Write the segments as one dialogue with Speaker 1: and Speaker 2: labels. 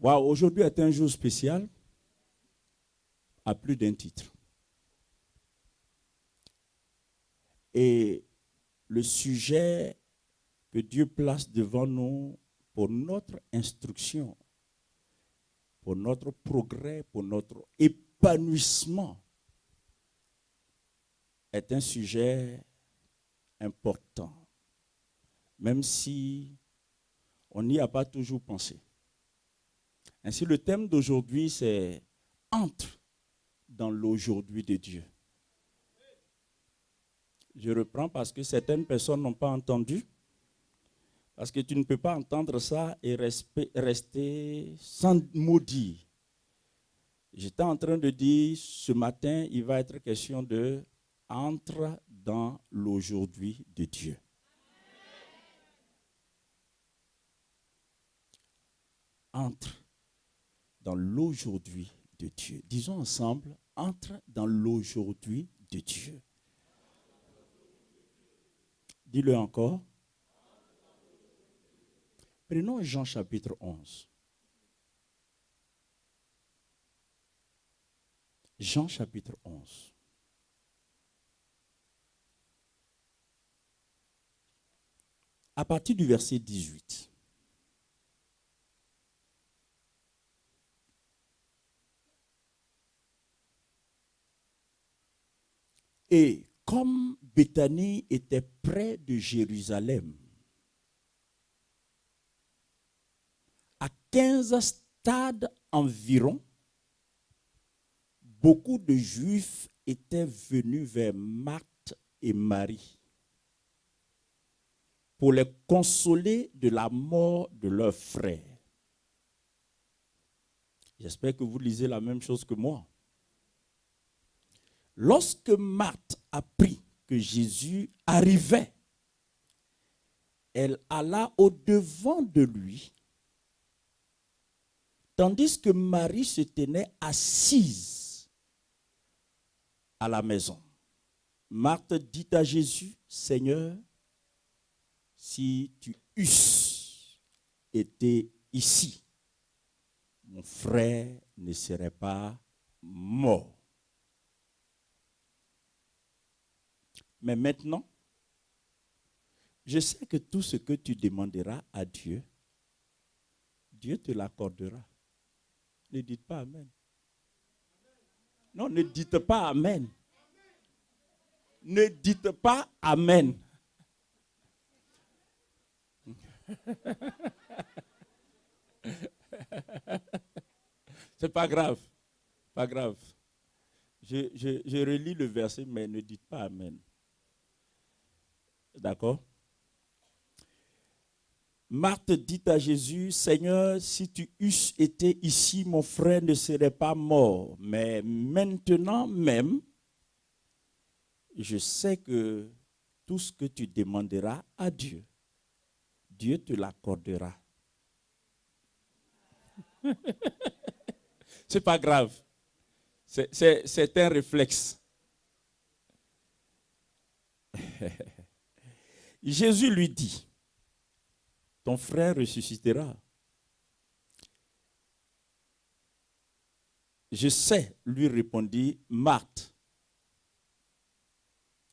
Speaker 1: Waouh, aujourd'hui est un jour spécial à plus d'un titre. Et le sujet que Dieu place devant nous pour notre instruction, pour notre progrès, pour notre épanouissement, est un sujet important, même si on n'y a pas toujours pensé. Ainsi, le thème d'aujourd'hui, c'est « Entre dans l'aujourd'hui de Dieu ». Je reprends parce que certaines personnes n'ont pas entendu. Parce que tu ne peux pas entendre ça et rester sans mot dire. J'étais en train de dire, ce matin, il va être question de « Entre dans l'aujourd'hui de Dieu ». Entre dans l'aujourd'hui de Dieu. Disons ensemble, entre dans l'aujourd'hui de Dieu. Dis-le encore. Prenons Jean chapitre 11. Jean chapitre 11. À partir du verset 18. Et comme Béthanie était près de Jérusalem, à 15 stades environ, beaucoup de Juifs étaient venus vers Marthe et Marie pour les consoler de la mort de leur frère. J'espère que vous lisez la même chose que moi. Lorsque Marthe apprit que Jésus arrivait, elle alla au-devant de lui, tandis que Marie se tenait assise à la maison. Marthe dit à Jésus, « Seigneur, si tu eusses été ici, mon frère ne serait pas mort. » Mais maintenant, je sais que tout ce que tu demanderas à Dieu, Dieu te l'accordera. Ne dites pas Amen. Non, ne dites pas Amen. Ne dites pas Amen. C'est pas grave. Pas grave. Je relis le verset, mais ne dites pas Amen. D'accord? Marthe dit à Jésus, « Seigneur, si tu eusses été ici, mon frère ne serait pas mort. Mais maintenant même, je sais que tout ce que tu demanderas à Dieu, Dieu te l'accordera. » C'est pas grave. C'est un réflexe. Jésus lui dit, « Ton frère ressuscitera. » Je sais, lui répondit Marthe,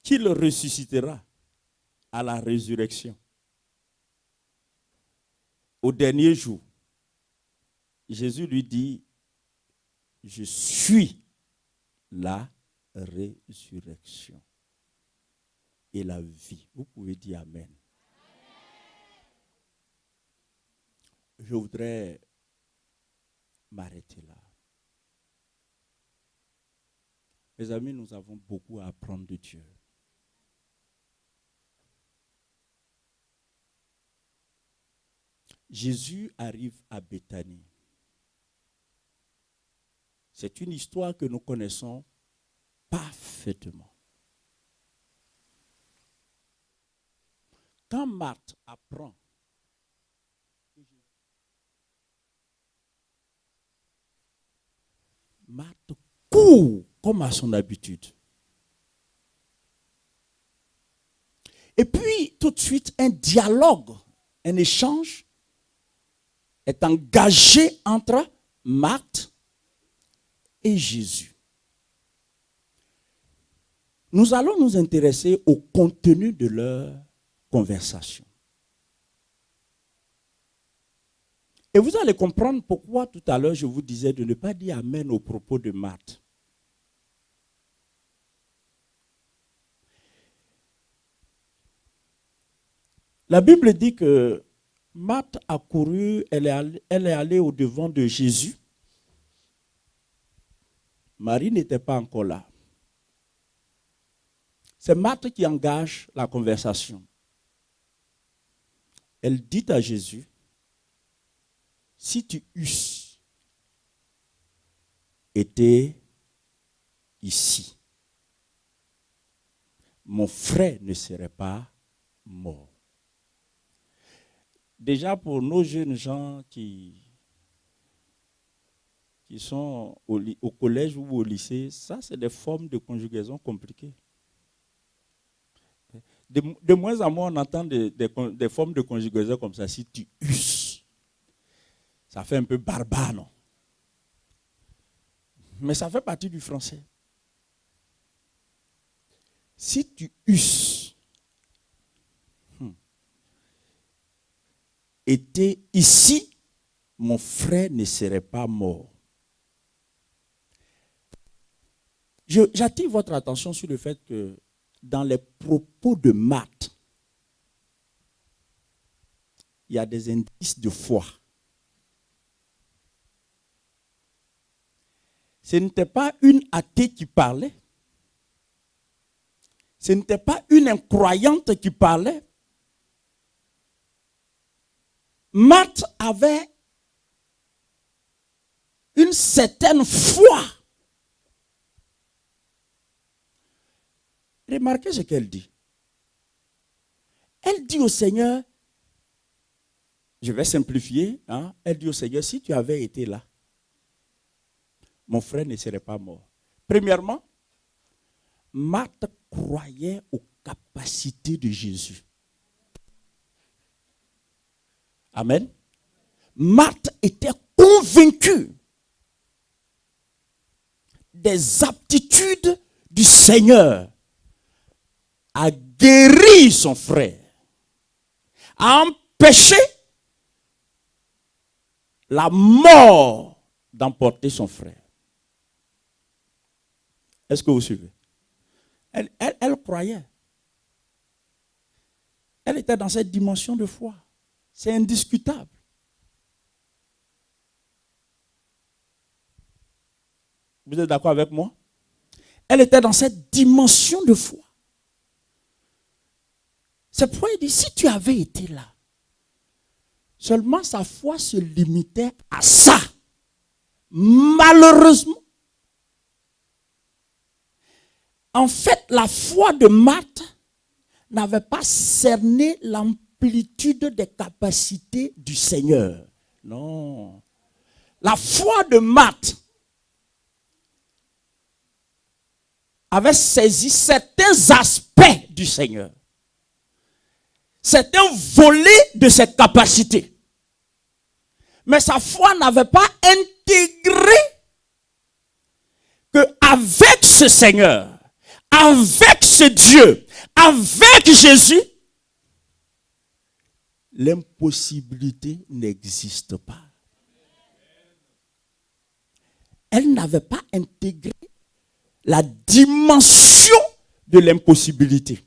Speaker 1: qu'il ressuscitera à la résurrection. Au dernier jour, Jésus lui dit, « Je suis la résurrection et la vie. » Vous pouvez dire Amen. Je voudrais m'arrêter là. Mes amis, nous avons beaucoup à apprendre de Dieu. Jésus arrive à Béthanie. C'est une histoire que nous connaissons parfaitement. Quand Marthe apprend que Marthe court comme à son habitude. Et puis, tout de suite, un dialogue, un échange est engagée entre Marthe et Jésus. Nous allons nous intéresser au contenu de leur conversation. Et vous allez comprendre pourquoi tout à l'heure je vous disais de ne pas dire amen au propos de Marthe. La Bible dit que Marthe a couru, elle est allée au-devant de Jésus. Marie n'était pas encore là. C'est Marthe qui engage la conversation. Elle dit à Jésus, si tu eusses été ici, mon frère ne serait pas mort. Déjà pour nos jeunes gens qui sont au collège ou au lycée, ça c'est des formes de conjugaison compliquées. De moins en moins on entend des formes de conjugaison comme ça, si tu eusses. Ça fait un peu barbare, non? Mais ça fait partie du français. Si tu eusses été ici, mon frère ne serait pas mort. J'attire votre attention sur le fait que dans les propos de Marthe, il y a des indices de foi. Ce n'était pas une athée qui parlait. Ce n'était pas une incroyante qui parlait. Marthe avait une certaine foi. Remarquez ce qu'elle dit. Elle dit au Seigneur, je vais simplifier, elle dit au Seigneur, si tu avais été là, mon frère ne serait pas mort. Premièrement, Marthe croyait aux capacités de Jésus. Amen. Marthe était convaincue des aptitudes du Seigneur à guérir son frère, à empêcher la mort d'emporter son frère. Est-ce que vous suivez? Elle croyait. Elle était dans cette dimension de foi. C'est indiscutable. Vous êtes d'accord avec moi? Elle était dans cette dimension de foi. C'est pourquoi il dit, si tu avais été là, seulement sa foi se limitait à ça. Malheureusement, en fait, la foi de Marthe n'avait pas cerné l'amplitude des capacités du Seigneur. Non. La foi de Marthe avait saisi certains aspects du Seigneur. Certains volets de ses capacités. Mais sa foi n'avait pas intégré qu'avec ce Seigneur, avec ce Dieu, avec Jésus, l'impossibilité n'existe pas. Elle n'avait pas intégré la dimension de l'impossibilité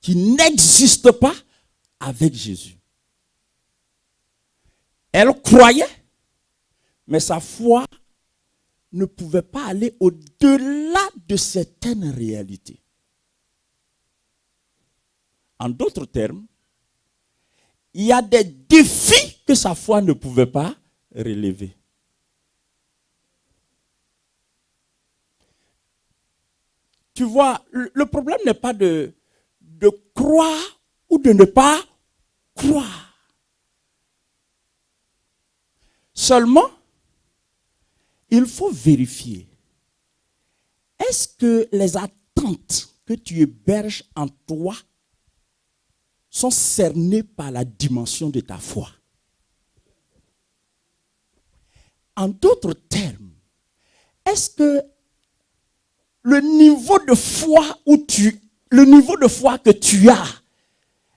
Speaker 1: qui n'existe pas avec Jésus. Elle croyait, mais sa foi ne pouvait pas aller au-delà de certaines réalités. En d'autres termes, il y a des défis que sa foi ne pouvait pas relever. Tu vois, le problème n'est pas de croire ou de ne pas croire. Seulement, il faut vérifier. Est-ce que les attentes que tu héberges en toi sont cernées par la dimension de ta foi? En d'autres termes, est-ce que le niveau de foi que tu as,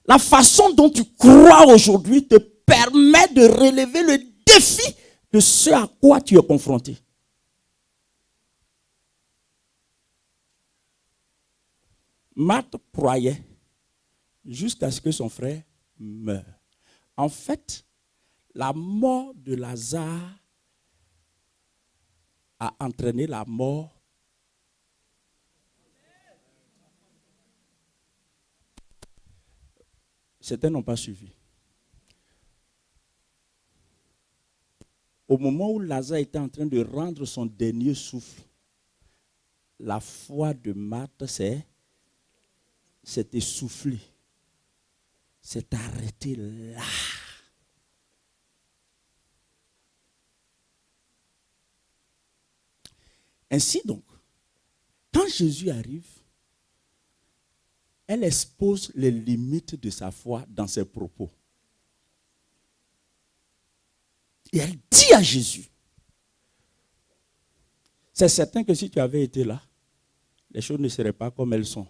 Speaker 1: la façon dont tu crois aujourd'hui te permet de relever le défi de ce à quoi tu es confronté? Marthe croyait jusqu'à ce que son frère meure. En fait, la mort de Lazare a entraîné la mort. Certains n'ont pas suivi. Au moment où Lazare était en train de rendre son dernier souffle, la foi de Marthe s'est essoufflée, s'est arrêtée là. Ainsi donc, quand Jésus arrive, elle expose les limites de sa foi dans ses propos. Et elle dit à Jésus, c'est certain que si tu avais été là, les choses ne seraient pas comme elles sont.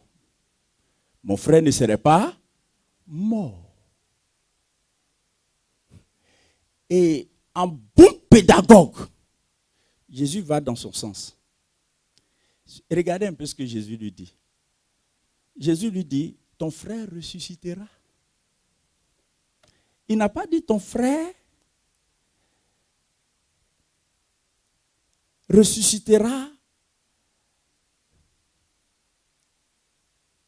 Speaker 1: Mon frère ne serait pas mort. Et en bon pédagogue, Jésus va dans son sens. Regardez un peu ce que Jésus lui dit. Jésus lui dit, ton frère ressuscitera. Il n'a pas dit ton frère ressuscitera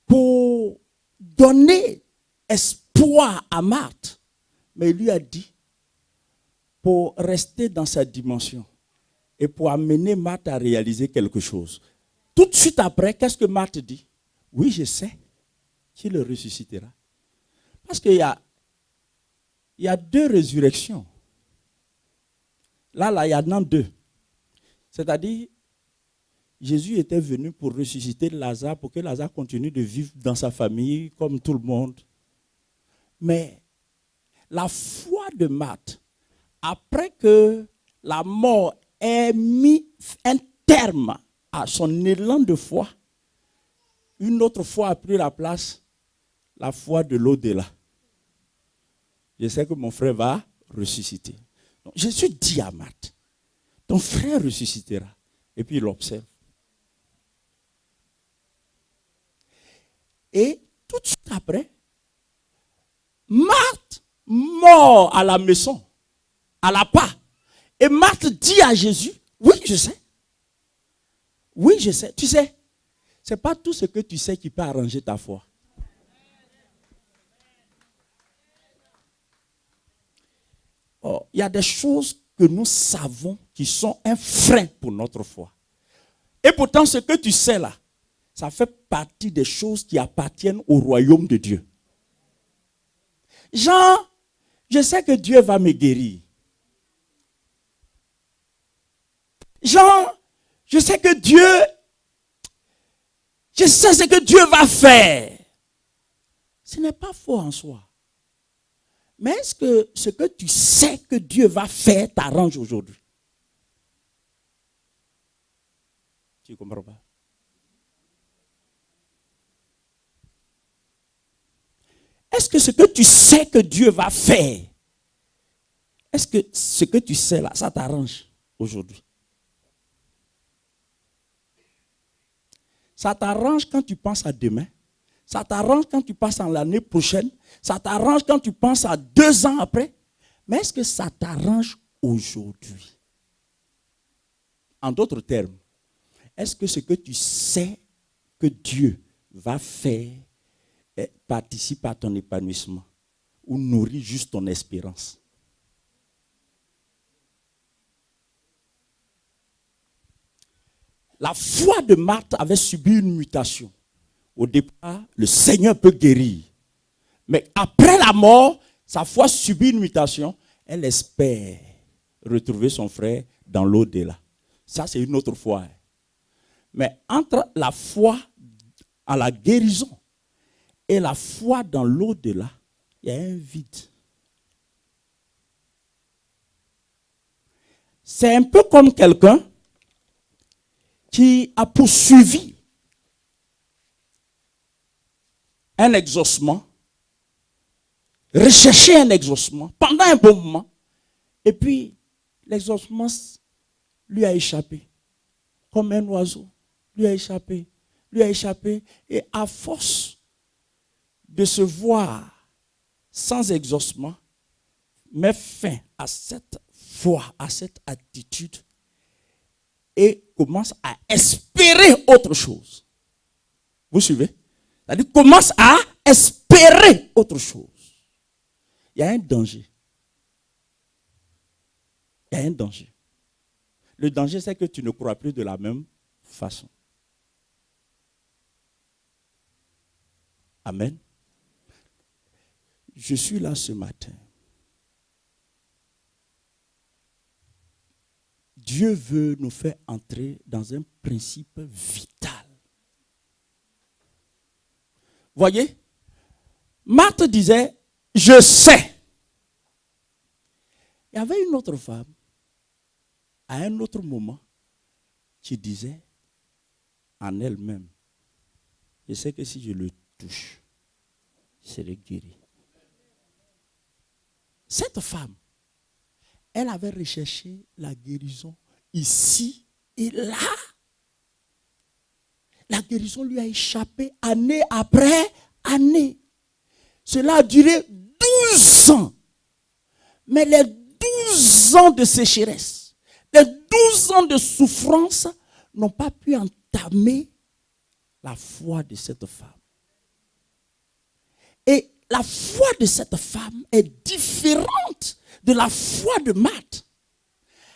Speaker 1: pour donner espoir à Marthe. Mais il lui a dit pour rester dans sa dimension et pour amener Marthe à réaliser quelque chose. Tout de suite après, qu'est-ce que Marthe dit? Oui, je sais qu'il le ressuscitera. Parce qu'il y a deux résurrections. Là, il y en a deux. C'est-à-dire, Jésus était venu pour ressusciter Lazare, pour que Lazare continue de vivre dans sa famille comme tout le monde. Mais la foi de Marthe, après que la mort ait mis un terme à son élan de foi, une autre foi a pris la place, la foi de l'au-delà. Je sais que mon frère va ressusciter. Donc, Jésus dit à Marthe, ton frère ressuscitera. Et puis il observe. Et tout de suite après, Marthe mort à la maison, à la part. Et Marthe dit à Jésus, oui, je sais. Oui, je sais. Tu sais, ce n'est pas tout ce que tu sais qui peut arranger ta foi. Oh, il y a des choses que nous savons qui sont un frein pour notre foi. Et pourtant, ce que tu sais là, ça fait partie des choses qui appartiennent au royaume de Dieu. Jean, je sais que Dieu va me guérir. Jean, je sais que je sais ce que Dieu va faire. Ce n'est pas faux en soi. Mais est-ce que ce que tu sais que Dieu va faire t'arrange aujourd'hui? Tu ne comprends pas? Est-ce que ce que tu sais que Dieu va faire, est-ce que ce que tu sais là, ça t'arrange aujourd'hui? Ça t'arrange quand tu penses à demain. Ça t'arrange quand tu penses à l'année prochaine. Ça t'arrange quand tu penses à 2 ans après. Mais est-ce que ça t'arrange aujourd'hui? En d'autres termes, est-ce que ce que tu sais que Dieu va faire participe à ton épanouissement ou nourrit juste ton espérance? La foi de Marthe avait subi une mutation. Au départ, le Seigneur peut guérir. Mais après la mort, sa foi subit une mutation. Elle espère retrouver son frère dans l'au-delà. Ça, c'est une autre foi. Mais entre la foi à la guérison et la foi dans l'au-delà, il y a un vide. C'est un peu comme quelqu'un qui a poursuivi un exaucement, recherché un exaucement pendant un bon moment, et puis l'exaucement lui a échappé, comme un oiseau, lui a échappé, et à force de se voir sans exaucement, met fin à cette foi, à cette attitude, et commence à espérer autre chose. Vous suivez? C'est-à-dire commence à espérer autre chose. Il y a un danger. Il y a un danger. Le danger, c'est que tu ne crois plus de la même façon. Amen. Je suis là ce matin. Dieu veut nous faire entrer dans un principe vital. Voyez, Marthe disait, je sais. Il y avait une autre femme, à un autre moment, qui disait en elle-même, je sais que si je le touche, je serai guéri. Cette femme, elle avait recherché la guérison ici et là. La guérison lui a échappé année après année. Cela a duré 12 ans. Mais les 12 ans de sécheresse, les 12 ans de souffrance n'ont pas pu entamer la foi de cette femme. Et la foi de cette femme est différente de la foi de Marthe.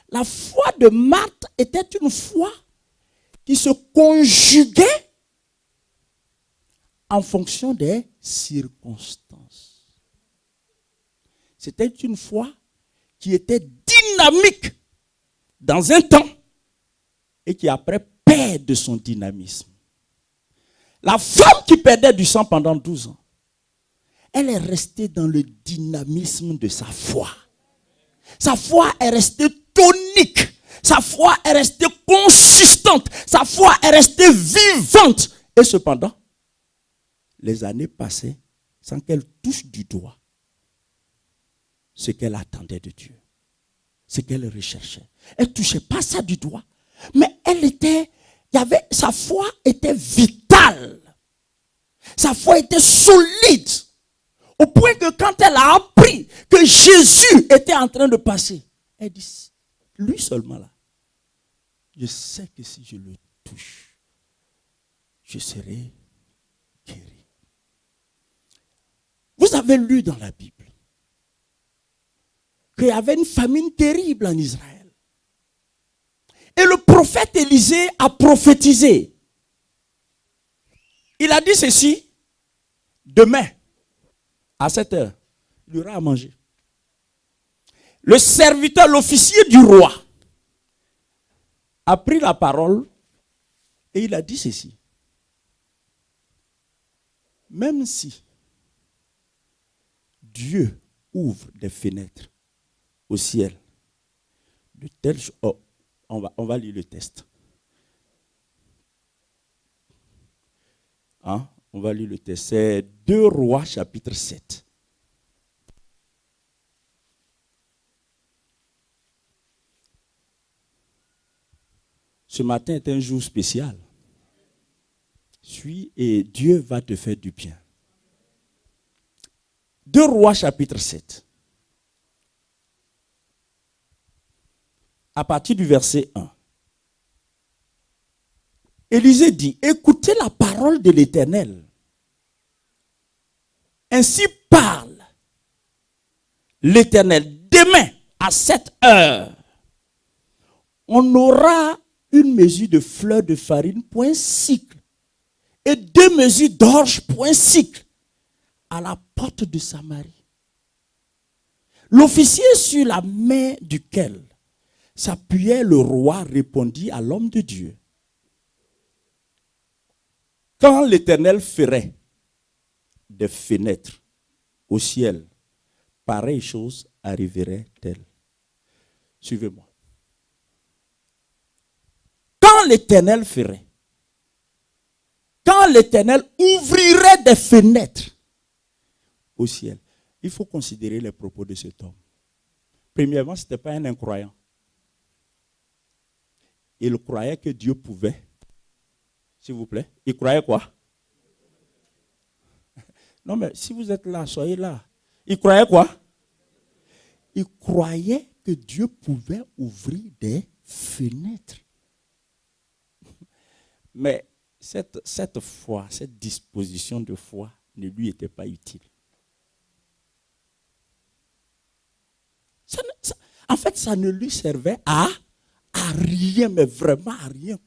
Speaker 1: La foi de Marthe était une foi qui se conjuguait en fonction des circonstances. C'était une foi qui était dynamique dans un temps et qui après perd de son dynamisme. La femme qui perdait du sang pendant 12 ans, elle est restée dans le dynamisme de sa foi. Sa foi est restée tonique. Sa foi est restée consistante. Sa foi est restée vivante. Et cependant, les années passaient sans qu'elle touche du doigt ce qu'elle attendait de Dieu, ce qu'elle recherchait. Elle ne touchait pas ça du doigt. Mais sa foi était vitale. Sa foi était solide. Au point que quand elle a appris que Jésus était en train de passer, elle dit, lui seulement là, je sais que si je le touche, je serai guéri. Vous avez lu dans la Bible qu'il y avait une famine terrible en Israël. Et le prophète Élisée a prophétisé. Il a dit ceci, demain, à 7 heures, il y aura à manger. Le serviteur, l'officier du roi, a pris la parole et il a dit ceci. Même si Dieu ouvre des fenêtres au ciel, de telles choses, on va lire le texte. Hein? On va lire le texte. C'est 2 Rois chapitre 7. Ce matin est un jour spécial. Suis et Dieu va te faire du bien. 2 Rois chapitre 7. À partir du verset 1. Élisée dit, écoutez la parole de l'Éternel. Ainsi parle l'Éternel. Demain, à 7 heures, on aura une mesure de fleur de farine pour un cycle et 2 mesures d'orge pour un cycle à la porte de Samarie. L'officier sur la main duquel s'appuyait le roi répondit à l'homme de Dieu. Quand l'Éternel ferait des fenêtres au ciel, pareille chose arriverait-elle. Suivez-moi. l'Éternel ferait, quand l'Éternel ouvrirait des fenêtres au ciel, il faut considérer les propos de cet homme. Premièrement, ce n'était pas un incroyant. Il croyait que Dieu pouvait. S'il vous plaît. Il croyait quoi? Non, mais si vous êtes là, soyez là. Il croyait quoi? Il croyait que Dieu pouvait ouvrir des fenêtres. Mais cette foi, cette disposition de foi ne lui était pas utile. En fait, ça ne lui servait à rien, mais vraiment à rien.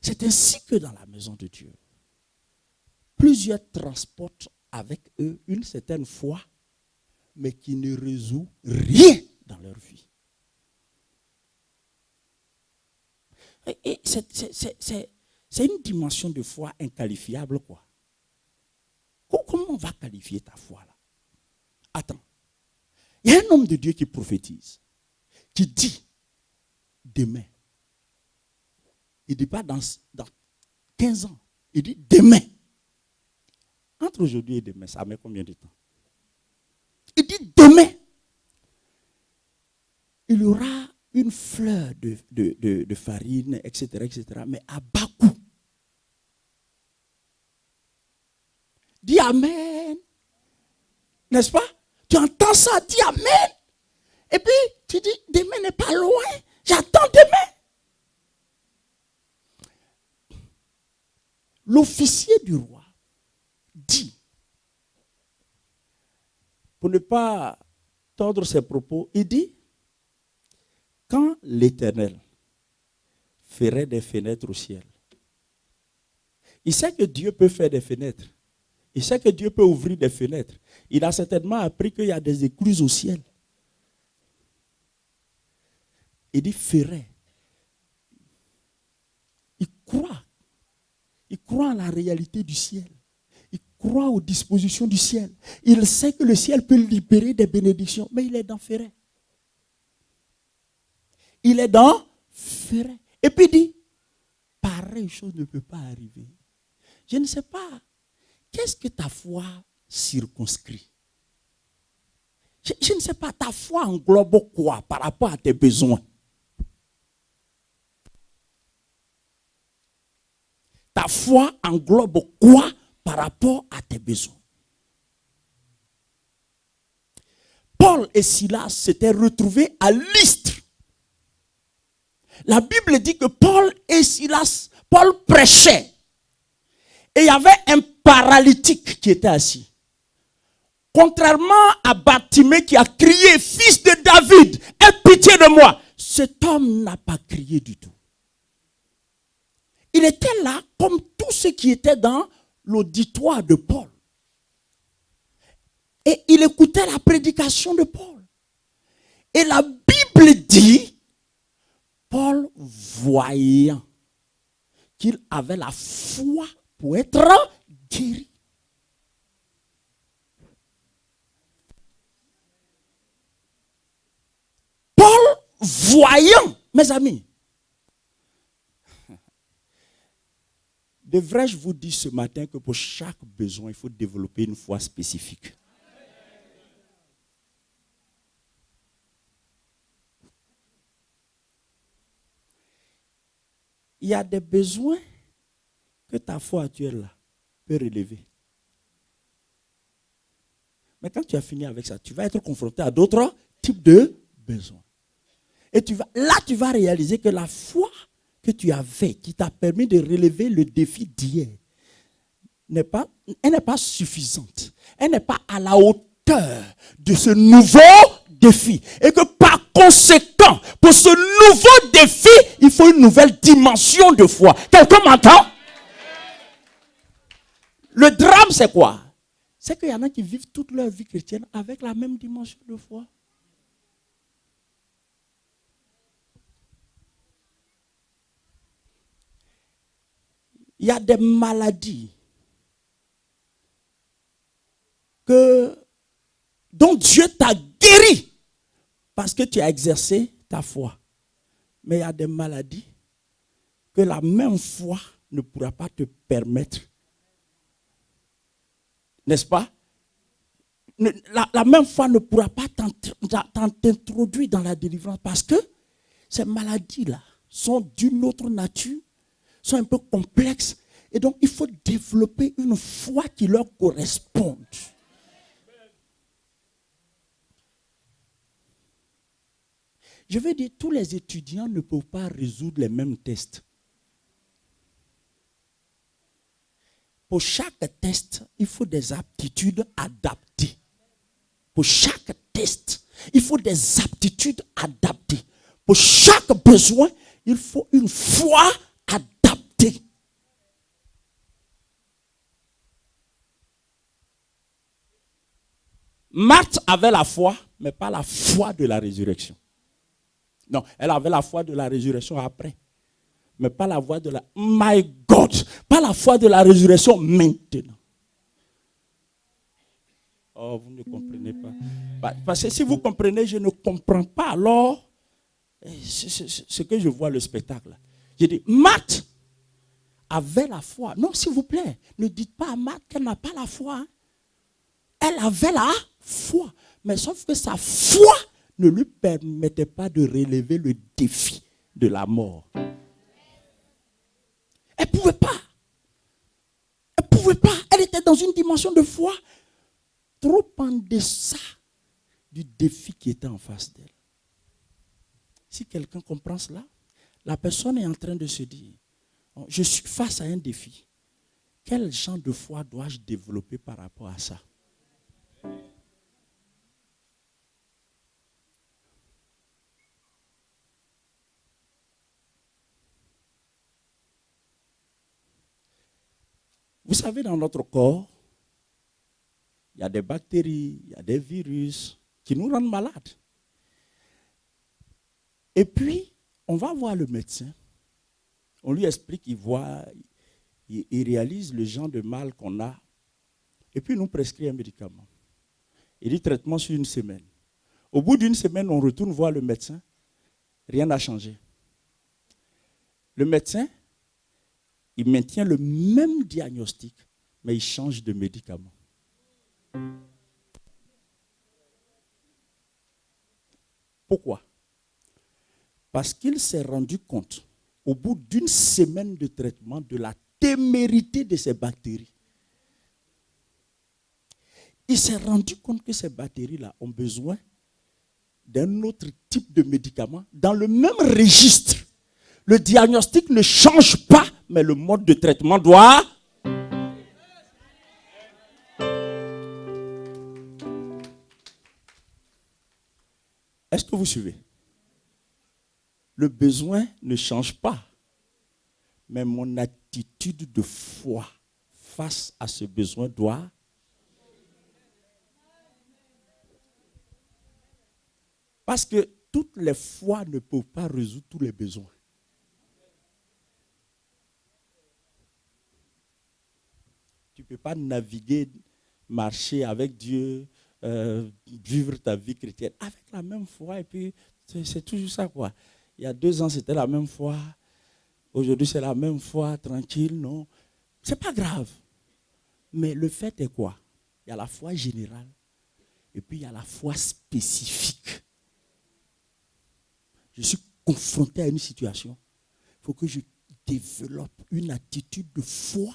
Speaker 1: C'est ainsi que dans la maison de Dieu, plusieurs transportent avec eux une certaine foi, mais qui ne résout rien dans leur vie. Et c'est une dimension de foi inqualifiable, quoi. Comment on va qualifier ta foi là? Attends. Il y a un homme de Dieu qui prophétise, qui dit demain. Il ne dit pas dans 15 ans. Il dit demain. Entre aujourd'hui et demain, ça met combien de temps? Il dit demain. Il y aura une fleur de farine, etc., mais à bas coût. Dis Amen. N'est-ce pas? Tu entends ça, dis Amen. Et puis, tu dis, demain n'est pas loin. J'attends demain. L'officier du roi dit, pour ne pas tordre ses propos, il dit, quand l'Éternel ferait des fenêtres au ciel, il sait que Dieu peut faire des fenêtres. Il sait que Dieu peut ouvrir des fenêtres. Il a certainement appris qu'il y a des écluses au ciel. Il dit ferait. Il croit. Il croit en la réalité du ciel. Il croit aux dispositions du ciel. Il sait que le ciel peut libérer des bénédictions, mais il est dans ferait. Il est dans ferait. Et puis il dit, pareille chose ne peut pas arriver. Je ne sais pas. Qu'est-ce que ta foi circonscrit? Je ne sais pas, ta foi englobe quoi par rapport à tes besoins? Ta foi englobe quoi par rapport à tes besoins? Paul et Silas s'étaient retrouvés à Lystre. La Bible dit que Paul et Silas, Paul prêchait. Et il y avait un paralytique qui était assis. Contrairement à Bartimée qui a crié, fils de David, aie pitié de moi. Cet homme n'a pas crié du tout. Il était là comme tous ceux qui étaient dans l'auditoire de Paul. Et il écoutait la prédication de Paul. Et la Bible dit, Paul voyant qu'il avait la foi pour être guéri. Paul voyant, mes amis, devrais-je vous dire ce matin que pour chaque besoin, il faut développer une foi spécifique. Il y a des besoins que ta foi actuelle là peut relever. Mais quand tu as fini avec ça, tu vas être confronté à d'autres types de besoins. Et tu vas réaliser que la foi que tu avais, qui t'a permis de relever le défi d'hier, elle n'est pas suffisante. Elle n'est pas à la hauteur de ce nouveau défi. Et que par conséquent, pour ce nouveau défi, il faut une nouvelle dimension de foi. Quelqu'un m'entend? Le drame, c'est quoi? C'est qu'il y en a qui vivent toute leur vie chrétienne avec la même dimension de foi. Il y a des maladies dont Dieu t'a guéri parce que tu as exercé ta foi. Mais il y a des maladies que la même foi ne pourra pas te permettre, n'est-ce pas? La même foi ne pourra pas t'introduire dans la délivrance parce que ces maladies-là sont d'une autre nature, sont un peu complexes. Et donc, il faut développer une foi qui leur corresponde. Je veux dire, tous les étudiants ne peuvent pas résoudre les mêmes tests. Pour chaque test, il faut des aptitudes adaptées. Pour chaque test, il faut des aptitudes adaptées. Pour chaque besoin, il faut une foi adaptée. Marthe avait la foi, mais pas la foi de la résurrection. Non, elle avait la foi de la résurrection après. Mais pas la foi de la... My God! Pas la foi de la résurrection maintenant. Oh, vous ne comprenez pas. Parce que si vous comprenez, je ne comprends pas. Alors, ce que je vois le spectacle. J'ai dit, Marthe avait la foi. Non, s'il vous plaît, ne dites pas à Marthe qu'elle n'a pas la foi. Hein. Elle avait la foi. Mais sauf que sa foi ne lui permettait pas de relever le défi de la mort. Elle ne pouvait pas. Elle ne pouvait pas. Elle était dans une dimension de foi trop en deçà du défi qui était en face d'elle. Si quelqu'un comprend cela, la personne est en train de se dire, je suis face à un défi. Quel genre de foi dois-je développer par rapport à ça? Vous savez, dans notre corps, il y a des bactéries, il y a des virus qui nous rendent malades. Et puis, on va voir le médecin. On lui explique, il voit, il réalise le genre de mal qu'on a. Et puis, il nous prescrit un médicament. Il dit traitement sur une semaine. Au bout d'une semaine, on retourne voir le médecin. Rien n'a changé. Le médecin, il maintient le même diagnostic, mais il change de médicament. Pourquoi? Parce qu'il s'est rendu compte, au bout d'une semaine de traitement, de la témérité de ces bactéries. Il s'est rendu compte que ces bactéries-là ont besoin d'un autre type de médicament dans le même registre. Le diagnostic ne change pas, mais le mode de traitement doit... Est-ce que vous suivez? Le besoin ne change pas, mais mon attitude de foi face à ce besoin doit... Parce que toutes les foi ne peuvent pas résoudre tous les besoins. Tu ne peux pas naviguer, marcher avec Dieu, vivre ta vie chrétienne avec la même foi. Et puis, c'est toujours ça, quoi. Il y a 2 ans, c'était la même foi. Aujourd'hui, c'est la même foi, tranquille, non. Ce n'est pas grave. Mais le fait est quoi? Il y a la foi générale. Et puis, il y a la foi spécifique. Je suis confronté à une situation. Il faut que je développe une attitude de foi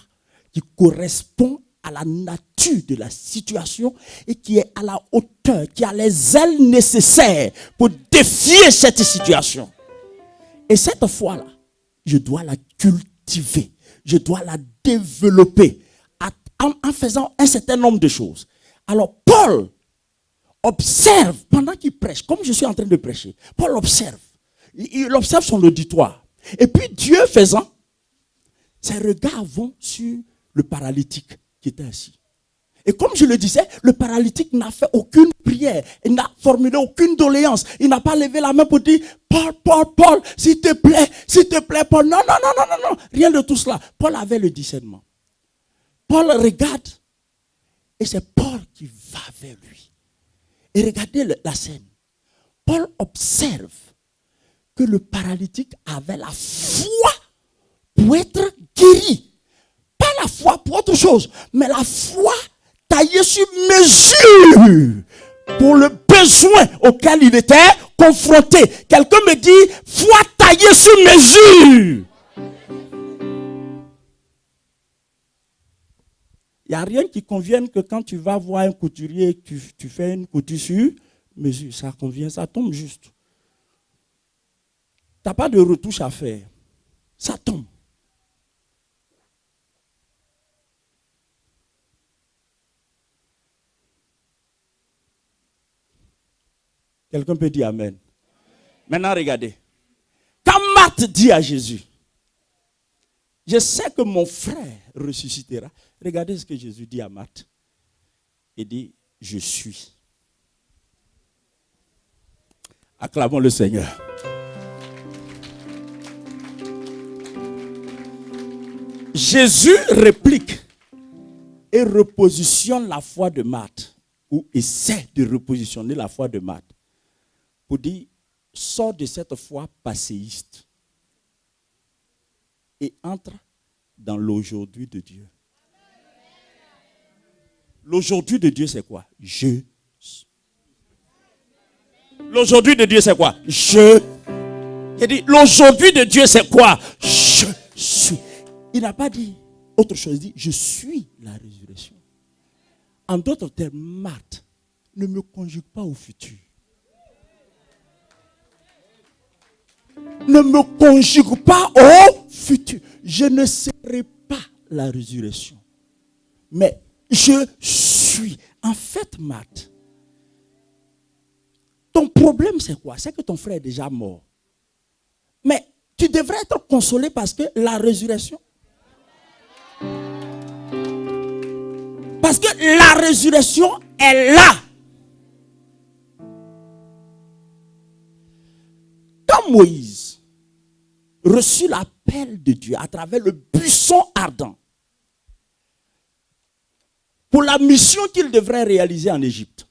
Speaker 1: qui correspond à la nature de la situation et qui est à la hauteur, qui a les ailes nécessaires pour défier cette situation. Et cette foi-là, je dois la cultiver, je dois la développer en faisant un certain nombre de choses. Alors, Paul observe pendant qu'il prêche, comme je suis en train de prêcher. Paul observe. Il observe son auditoire. Et puis, Dieu faisant, ses regards vont sur le paralytique qui était assis. Et comme je le disais, le paralytique n'a fait aucune prière. Il n'a formulé aucune doléance. Il n'a pas levé la main pour dire, Paul, s'il te plaît, Paul. Non. Rien de tout cela. Paul avait le discernement. Paul regarde et c'est Paul qui va vers lui. Et regardez la scène. Paul observe que le paralytique avait la foi pour être guéri. Pas la foi pour autre chose, mais la foi taillée sur mesure pour le besoin auquel il était confronté. Quelqu'un me dit, foi taillée sur mesure. Il n'y a rien qui convienne que quand tu vas voir un couturier, tu fais une couture sur mesure. Ça convient, ça tombe juste. Tu n'as pas de retouche à faire. Ça tombe. Quelqu'un peut dire Amen. Maintenant, regardez. Quand Marthe dit à Jésus, je sais que mon frère ressuscitera. Regardez ce que Jésus dit à Marthe. Il dit, je suis. Acclamons le Seigneur. Jésus réplique et repositionne la foi de Marthe, ou essaie de repositionner la foi de Marthe, pour dire, sors de cette foi passéiste et entre dans l'aujourd'hui de Dieu. L'aujourd'hui de Dieu, c'est quoi? Je. L'aujourd'hui de Dieu, c'est quoi? Je. Il dit, l'aujourd'hui de Dieu, c'est quoi? Je suis. Il n'a pas dit autre chose. Il dit, je suis la résurrection. En d'autres termes, Marthe, ne me conjugue pas au futur. Ne me conjugue pas au futur. Je ne serai pas la résurrection. Mais je suis. En fait, Marthe, ton problème, c'est quoi? C'est que ton frère est déjà mort. Mais tu devrais être consolé parce que la résurrection. Parce que la résurrection est là. Quand Moïse reçut l'appel de Dieu à travers le buisson ardent pour la mission qu'il devrait réaliser en Égypte,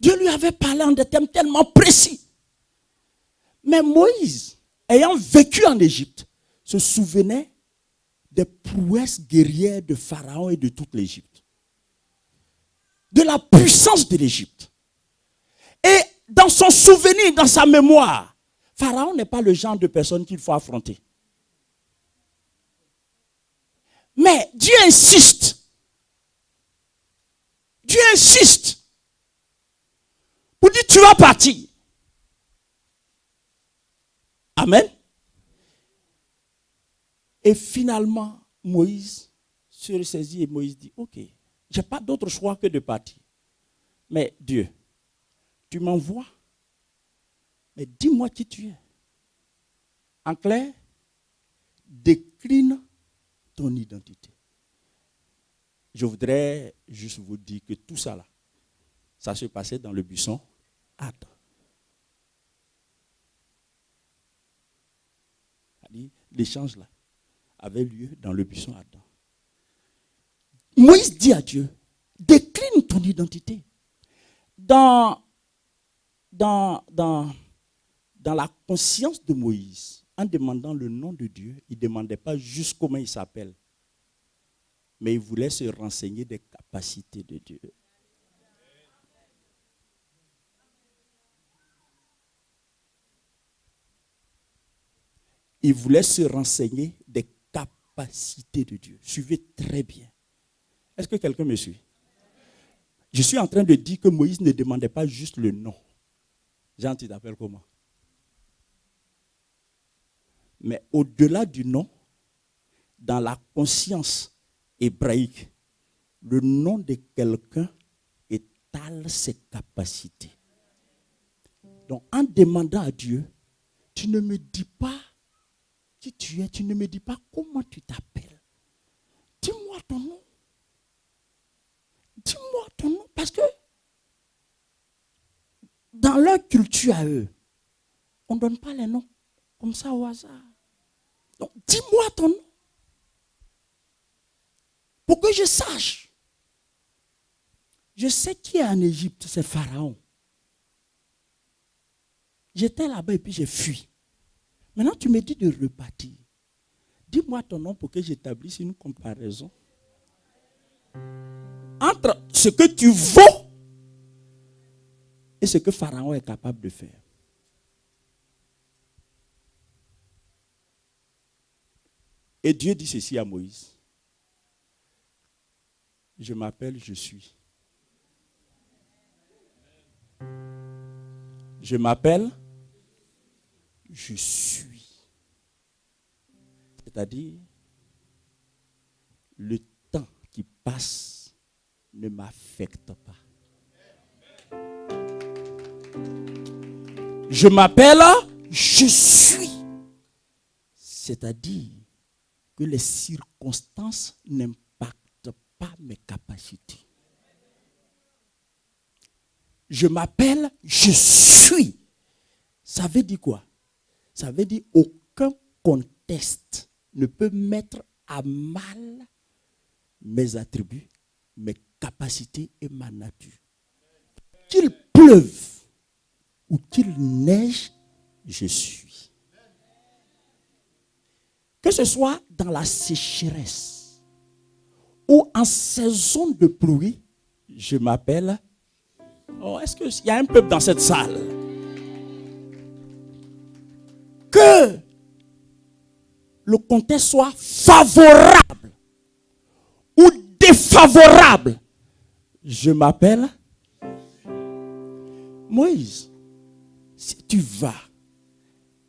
Speaker 1: Dieu lui avait parlé en des termes tellement précis. Mais Moïse, ayant vécu en Égypte, se souvenait des prouesses guerrières de Pharaon et de toute l'Égypte. De la puissance de l'Égypte. Et dans son souvenir, dans sa mémoire, Pharaon n'est pas le genre de personne qu'il faut affronter. Mais Dieu insiste. Dieu insiste. Pour dire, tu vas partir. Amen. Et finalement, Moïse se ressaisit et Moïse dit, ok, je n'ai pas d'autre choix que de partir. Mais Dieu, tu m'envoies, mais dis-moi qui tu es. En clair, décline ton identité. Je voudrais juste vous dire que tout ça là, ça se passait dans le buisson ardent. L'échange là avait lieu dans le buisson ardent. Moïse dit à Dieu, décline ton identité. Dans la conscience de Moïse, en demandant le nom de Dieu, il ne demandait pas juste comment il s'appelle, mais il voulait se renseigner des capacités de Dieu. Il voulait se renseigner des capacités de Dieu. Suivez très bien. Est-ce que quelqu'un me suit? Je suis en train de dire que Moïse ne demandait pas juste le nom. Jean, tu t'appelles comment? Mais au-delà du nom, dans la conscience hébraïque, le nom de quelqu'un étale ses capacités. Donc, en demandant à Dieu, tu ne me dis pas qui tu es, tu ne me dis pas comment tu t'appelles. Dis-moi ton nom. Dis-moi ton nom. Parce que dans leur culture à eux, on ne donne pas les noms comme ça au hasard. Donc, dis-moi ton nom. Pour que je sache. Je sais qui est en Égypte, c'est Pharaon. J'étais là-bas et puis j'ai fui. Maintenant, tu me dis de repartir. Dis-moi ton nom pour que j'établisse une comparaison entre ce que tu vaux et ce que Pharaon est capable de faire. Et Dieu dit ceci à Moïse. Je m'appelle, je suis. Je m'appelle, je suis. C'est-à-dire, le temps qui passe ne m'affecte pas. Je m'appelle, je suis. C'est-à-dire que les circonstances n'impactent pas mes capacités. Je m'appelle, je suis. Ça veut dire quoi? Ça veut dire aucun contexte ne peut mettre à mal mes attributs, mes capacités et ma nature. Qu'il pleuve ou qu'il neige, je suis. Que ce soit dans la sécheresse ou en saison de pluie, je m'appelle. Oh, est-ce qu'il y a un peuple dans cette salle? Que le contexte soit favorable ou défavorable, je m'appelle Moïse. Si tu vas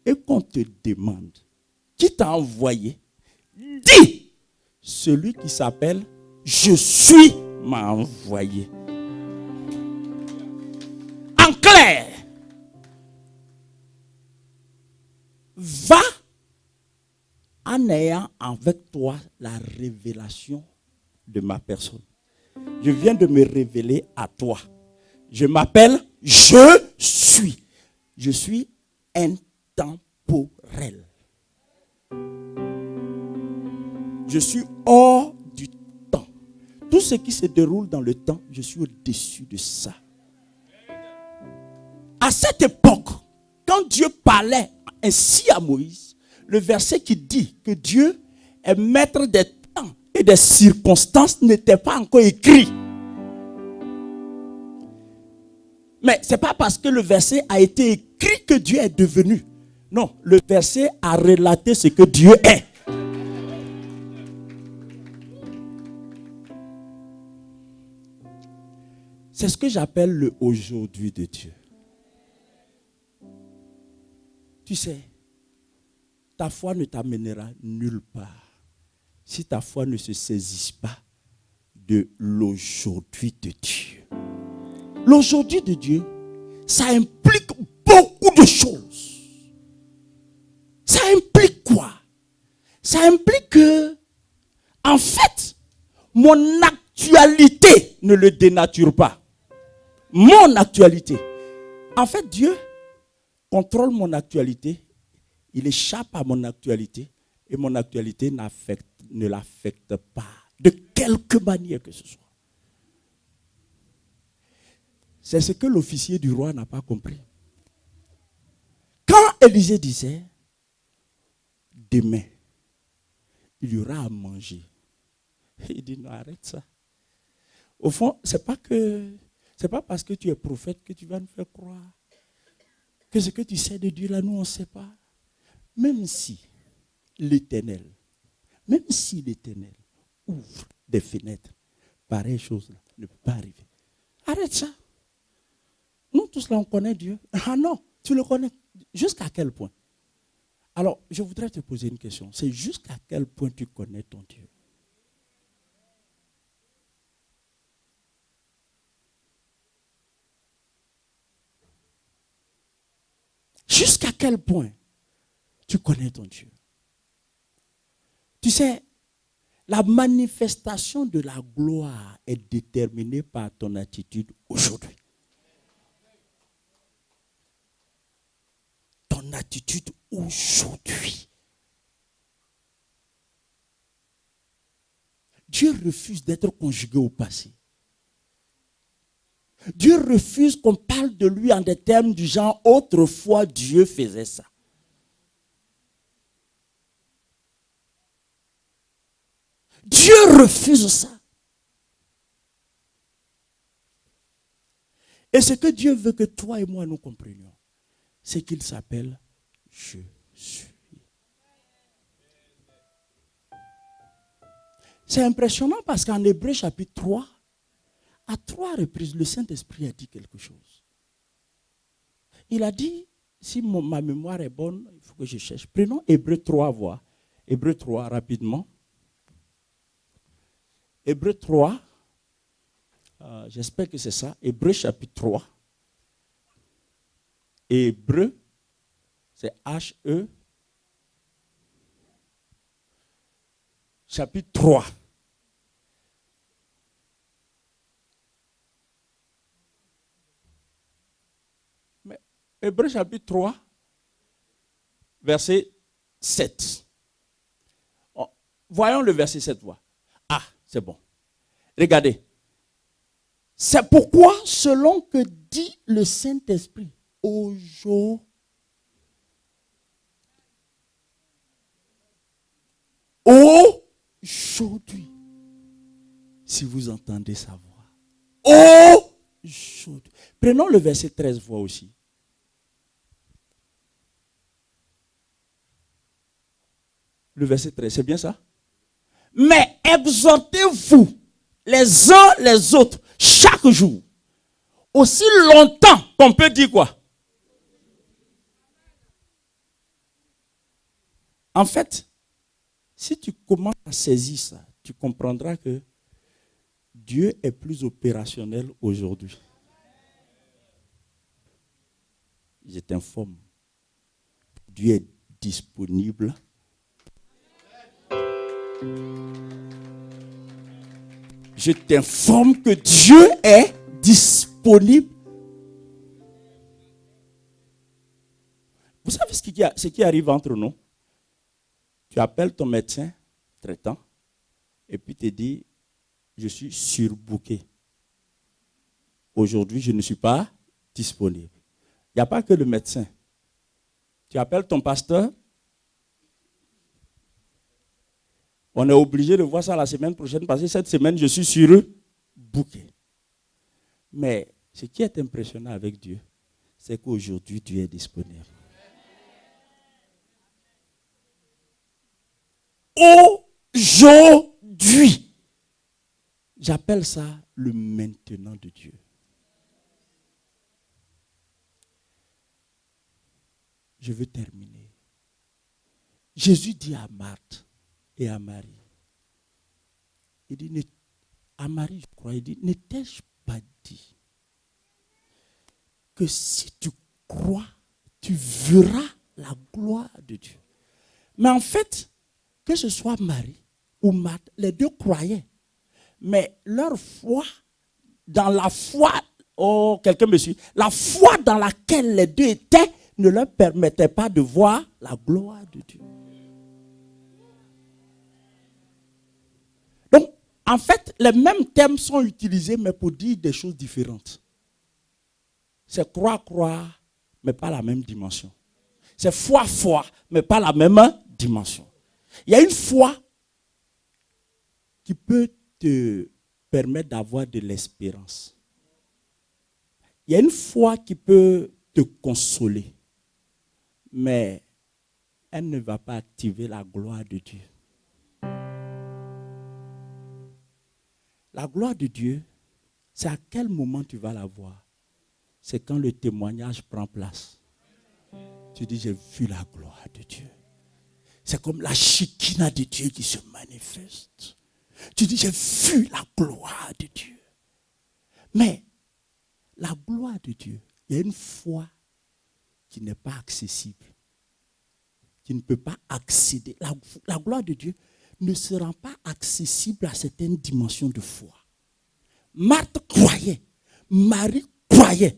Speaker 1: et qu'on te demande qui t'a envoyé, dis, celui qui s'appelle je suis m'a envoyé. En clair, va en ayant avec toi la révélation de ma personne. Je viens de me révéler à toi. Je m'appelle, je suis. Je suis intemporel. Je suis hors du temps. Tout ce qui se déroule dans le temps, je suis au-dessus de ça. À cette époque, quand Dieu parlait ainsi à Moïse, le verset qui dit que Dieu est maître des temps et des circonstances n'était pas encore écrit. Mais ce n'est pas parce que le verset a été écrit que Dieu est devenu. Non, le verset a relaté ce que Dieu est. C'est ce que j'appelle le aujourd'hui de Dieu. Tu sais, ta foi ne t'amènera nulle part si ta foi ne se saisit pas de l'aujourd'hui de Dieu. L'aujourd'hui de Dieu, ça implique beaucoup de choses. Ça implique quoi? Ça implique que, en fait, mon actualité ne le dénature pas. Mon actualité. En fait, Dieu contrôle mon actualité. Il échappe à mon actualité. Et mon actualité ne l'affecte pas. De quelque manière que ce soit. C'est ce que l'officier du roi n'a pas compris. Quand Élisée disait, demain, il y aura à manger. Il dit, non, arrête ça. Au fond, c'est pas parce que tu es prophète que tu vas nous faire croire que ce que tu sais de Dieu, là, nous, on ne sait pas. Même si l'Éternel ouvre des fenêtres, pareille chose là, ne peut pas arriver. Arrête ça. Nous tous là, on connaît Dieu. Ah non, tu le connais. Jusqu'à quel point? Alors, je voudrais te poser une question. C'est jusqu'à quel point tu connais ton Dieu? Jusqu'à quel point tu connais ton Dieu? Tu sais, la manifestation de la gloire est déterminée par ton attitude aujourd'hui. Ton attitude aujourd'hui. Dieu refuse d'être conjugué au passé. Dieu refuse qu'on parle de lui en des termes du genre autrefois Dieu faisait ça. Dieu refuse ça. Et ce que Dieu veut que toi et moi nous comprenions, c'est qu'il s'appelle je suis. C'est impressionnant parce qu'en Hébreu chapitre 3, à 3 reprises, le Saint-Esprit a dit quelque chose. Il a dit, si ma mémoire est bonne, il faut que je cherche. Prenons Hébreu 3, voir. Hébreu 3, rapidement. Hébreu 3, j'espère que c'est ça. Hébreu chapitre 3. Hébreu, c'est H-E. Chapitre 3. Mais Hébreu chapitre 3, verset 7. Oh, voyons le verset 7. Ah, c'est bon. Regardez. C'est pourquoi, selon que dit le Saint-Esprit, aujourd'hui, si vous entendez sa voix, aujourd'hui. Prenons le verset 13, voix aussi. Le verset 13, c'est bien ça? Mais exhortez-vous les uns les autres chaque jour, aussi longtemps qu'on peut dire quoi? En fait, si tu commences à saisir ça, tu comprendras que Dieu est plus opérationnel aujourd'hui. Je t'informe. Dieu est disponible. Je t'informe que Dieu est disponible. Vous savez ce qui arrive entre nous? Tu appelles ton médecin traitant et puis tu te dis, je suis surbooké. Aujourd'hui, je ne suis pas disponible. Il n'y a pas que le médecin. Tu appelles ton pasteur. On est obligé de voir ça la semaine prochaine parce que cette semaine, je suis surbooké. Mais ce qui est impressionnant avec Dieu, c'est qu'aujourd'hui, Dieu est disponible. Aujourd'hui, j'appelle ça le maintenant de Dieu. Je veux terminer. Jésus dit à Marthe et à Marie, il dit, à Marie, je crois, il dit, ne t'ai-je pas dit que si tu crois, tu verras la gloire de Dieu. Mais en fait, que ce soit Marie ou Marthe, les deux croyaient. Mais leur foi, dans la foi, oh, quelqu'un me suit, la foi dans laquelle les deux étaient ne leur permettait pas de voir la gloire de Dieu. Donc, en fait, les mêmes termes sont utilisés, mais pour dire des choses différentes. C'est croire, mais pas la même dimension. C'est foi, mais pas la même dimension. Il y a une foi qui peut te permettre d'avoir de l'espérance. Il y a une foi qui peut te consoler, mais elle ne va pas activer la gloire de Dieu. La gloire de Dieu, c'est à quel moment tu vas la voir? C'est quand le témoignage prend place. Tu dis, j'ai vu la gloire de Dieu. C'est comme la Shekinah de Dieu qui se manifeste. Tu dis, j'ai vu la gloire de Dieu. Mais la gloire de Dieu, il y a une foi qui n'est pas accessible. Qui ne peut pas accéder. La gloire de Dieu ne se rend pas accessible à certaines dimensions de foi. Marthe croyait, Marie croyait,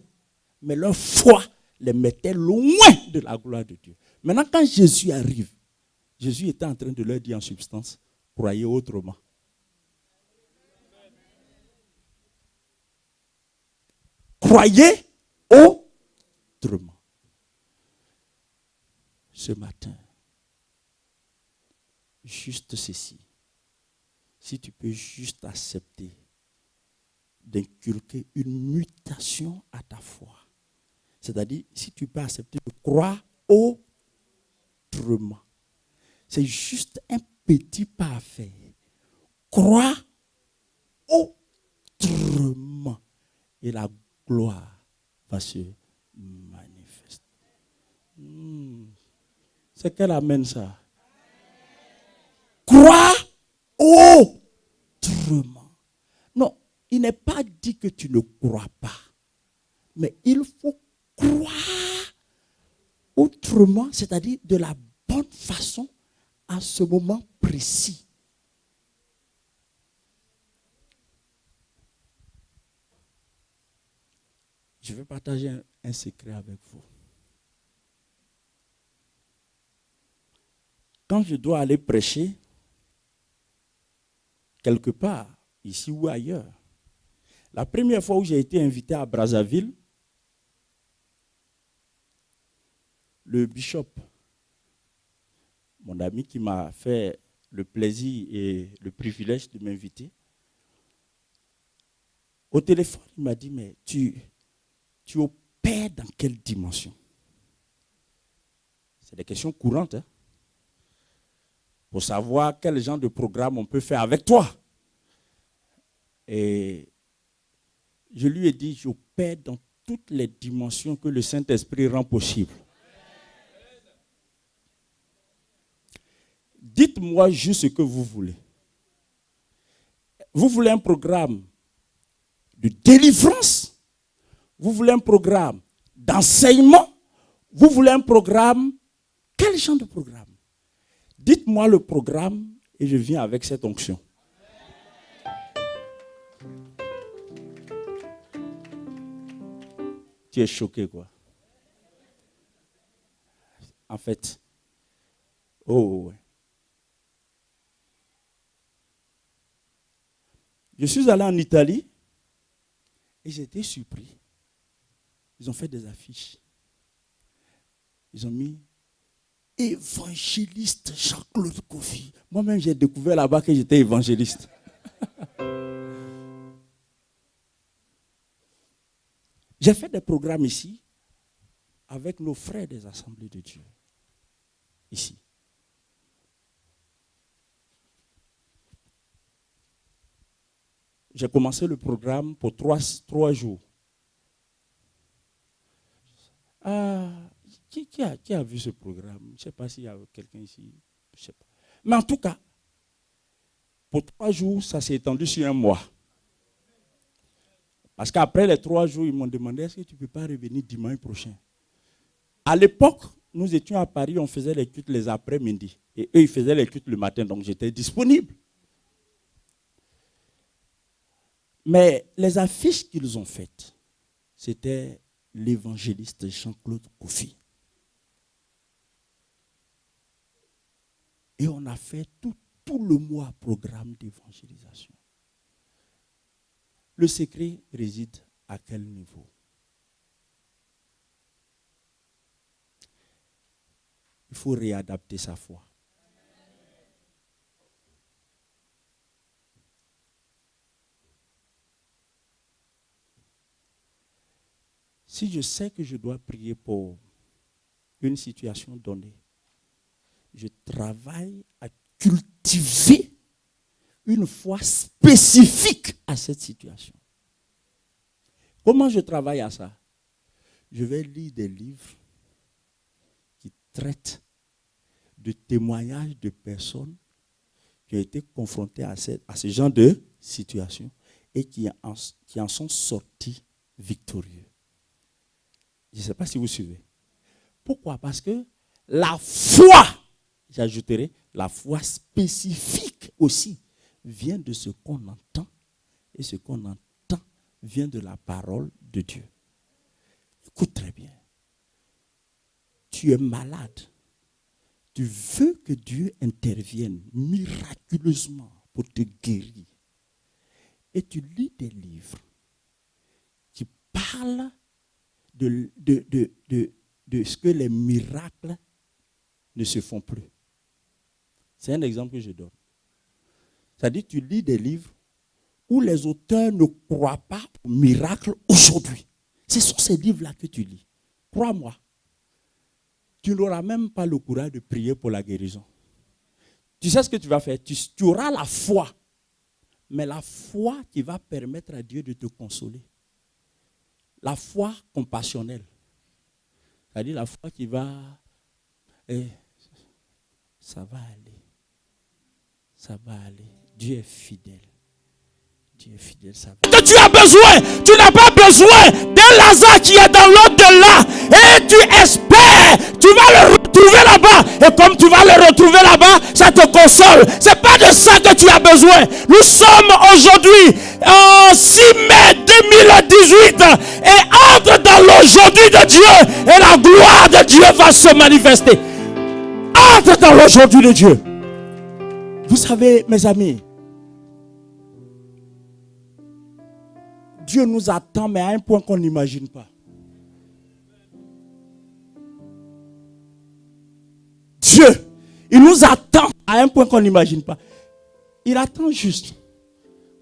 Speaker 1: mais leur foi les mettait loin de la gloire de Dieu. Maintenant, quand Jésus arrive, Jésus était en train de leur dire en substance, croyez autrement. Croyez autrement. Ce matin, juste ceci. si tu peux juste accepter d'inculquer une mutation à ta foi. C'est-à-dire, si tu peux accepter de croire autrement. C'est juste un petit pas à faire. Croire autrement. Et la gloire va se manifester. C'est qu'elle amène ça. Croire autrement. Non, il n'est pas dit que tu ne crois pas. Mais il faut croire autrement, c'est-à-dire de la bonne façon à ce moment précis. Je vais partager un secret avec vous. Quand je dois aller prêcher, quelque part, ici ou ailleurs, la première fois où j'ai été invité à Brazzaville, le bishop, mon ami qui m'a fait le plaisir et le privilège de m'inviter, au téléphone, il m'a dit, mais tu opères dans quelle dimension? C'est des questions courantes, hein? Pour savoir quel genre de programme on peut faire avec toi. Et je lui ai dit, j'opère dans toutes les dimensions que le Saint-Esprit rend possible. Dites-moi juste ce que vous voulez. Vous voulez un programme de délivrance? Vous voulez un programme d'enseignement? Vous voulez un programme? Quel genre de programme? Dites-moi le programme et je viens avec cette onction. Tu es choqué, quoi. En fait, ouais. Je suis allé en Italie et j'étais surpris. Ils ont fait des affiches. Ils ont mis évangéliste Jean-Claude Kofi. Moi-même, j'ai découvert là-bas que j'étais évangéliste. J'ai fait des programmes ici avec nos frères des Assemblées de Dieu. Ici. J'ai commencé le programme pour 3 jours. Qui a vu ce programme? Je ne sais pas s'il y a quelqu'un ici. Je sais pas. Mais en tout cas, pour 3 jours, ça s'est étendu sur 1 mois. Parce qu'après les 3 jours, ils m'ont demandé, est-ce que tu ne peux pas revenir dimanche prochain? À l'époque, nous étions à Paris, on faisait les cultes les après-midi. Et eux, ils faisaient les cultes le matin, donc j'étais disponible. Mais les affiches qu'ils ont faites, c'était l'évangéliste Jean-Claude Kofi. Et on a fait tout le mois programme d'évangélisation. Le secret réside à quel niveau? Il faut réadapter sa foi. Si je sais que je dois prier pour une situation donnée, je travaille à cultiver une foi spécifique à cette situation. Comment je travaille à ça? Je vais lire des livres qui traitent de témoignages de personnes qui ont été confrontées à ce genre de situation et qui en sont sortis victorieux. Je ne sais pas si vous suivez. Pourquoi? Parce que la foi, j'ajouterai, la foi spécifique aussi, vient de ce qu'on entend. Et ce qu'on entend vient de la parole de Dieu. Écoute très bien. Tu es malade. Tu veux que Dieu intervienne miraculeusement pour te guérir. Et tu lis des livres qui parlent de ce que les miracles ne se font plus. C'est un exemple que je donne. C'est-à-dire tu lis des livres où les auteurs ne croient pas au miracle aujourd'hui. Ce sont ces livres-là que tu lis. Crois-moi. Tu n'auras même pas le courage de prier pour la guérison. Tu sais ce que tu vas faire? Tu auras la foi. Mais la foi qui va permettre à Dieu de te consoler. La foi compassionnelle. C'est-à-dire la foi qui va... ça va aller. Ça va aller. Dieu est fidèle. Dieu est fidèle, ça va. Que tu as besoin, tu n'as pas besoin d'un Lazare qui est dans l'au-delà. Et tu espères, tu vas le retrouver là-bas. Et comme tu vas le retrouver là-bas, ça te console. C'est pas de ça que tu as besoin. Nous sommes aujourd'hui en 6 mai 2018 et entre dans l'aujourd'hui de Dieu et la gloire de Dieu va se manifester. Entre dans l'aujourd'hui de Dieu. Vous savez, mes amis, Dieu nous attend, mais à un point qu'on n'imagine pas. Dieu, il nous attend à un point qu'on n'imagine pas. Il attend juste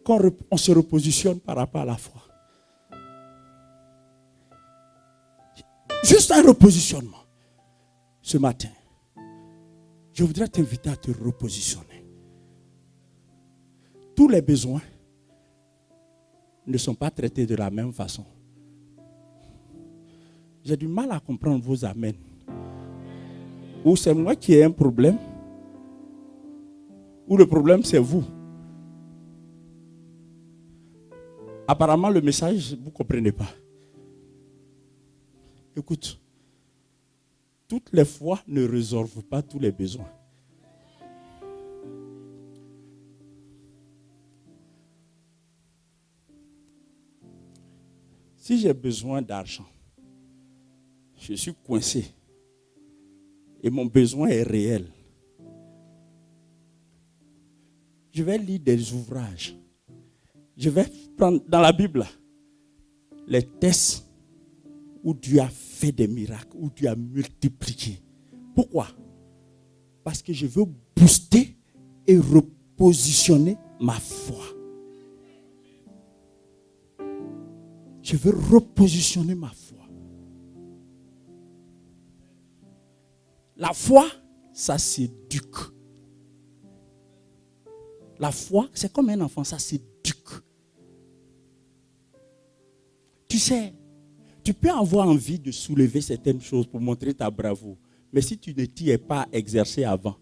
Speaker 1: qu'on se repositionne par rapport à la foi. Juste un repositionnement. Ce matin, je voudrais t'inviter à te repositionner. Tous les besoins ne sont pas traités de la même façon. J'ai du mal à comprendre vos amens. Ou c'est moi qui ai un problème, ou le problème c'est vous. Apparemment le message, vous ne comprenez pas. Écoute, toutes les fois ne résolvent pas tous les besoins. Si j'ai besoin d'argent, je suis coincé et mon besoin est réel, je vais lire des ouvrages. Je vais prendre dans la Bible les textes où Dieu a fait des miracles, où Dieu a multiplié. Pourquoi? Parce que je veux booster et repositionner ma foi. Je veux repositionner ma foi. La foi, ça s'éduque. La foi, c'est comme un enfant, ça s'éduque. Tu sais, tu peux avoir envie de soulever certaines choses pour montrer ta bravoure. Mais si tu ne t'y es pas exercé avant,